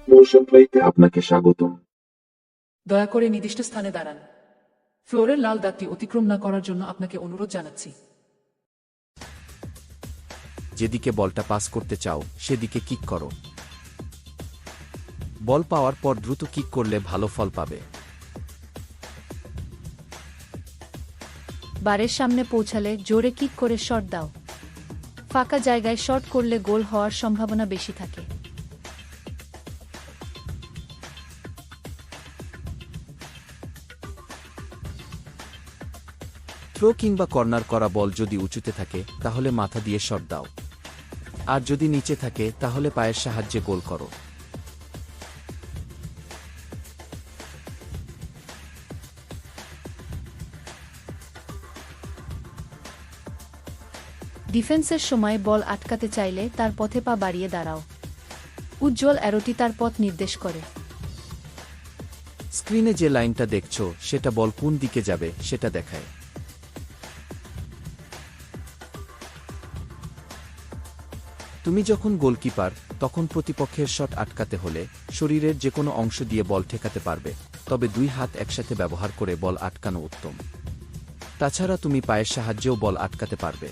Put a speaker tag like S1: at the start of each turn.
S1: Motion প্লেতে আপনাকে স্বাগতম।
S2: দয়া করে নির্দিষ্ট স্থানে দাঁড়ান। ফ্লোরের লাল দাগটি অতিক্রম না করার জন্য আপনাকে অনুরোধ জানাচ্ছি।
S3: যেদিকে বলটা পাস করতে চাও সেদিকে কিক করো। বল পাওয়ার পর দ্রুত কিক করলে ভালো ফল পাবে।
S4: বারের সামনে পৌঁছালে জোরে কিক করে শট দাও। ফাঁকা জায়গায় শট করলে গোল হওয়ার সম্ভাবনা বেশি থাকে।
S3: থ্রো কিংবা কর্নার করা বল যদি উঁচুতে থাকে তাহলে মাথা দিয়ে শট দাও, আর যদি নিচে থাকে তাহলে পায়ের সাহায্যে গোল করো।
S4: ডিফেন্সের সময় বল আটকাতে চাইলে তার পথে পা বাড়িয়ে দাঁড়াও। উজ্জ্বল অ্যারোটি তার পথ নির্দেশ করে।
S3: স্ক্রিনে যে লাইনটা দেখছো সেটা বল কোন দিকে যাবে সেটা দেখায়। তুমি যখন গোলকিপার তখন প্রতিপক্ষের শট আটকাতে হলে শরীরের যে কোনো অংশ দিয়ে বল ঠেকাতে পারবে, তবে দুই হাত একসাথে ব্যবহার করে বল আটকানো উত্তম। তাছাড়া তুমি পায়ের সাহায্যেও বল আটকাতে পারবে।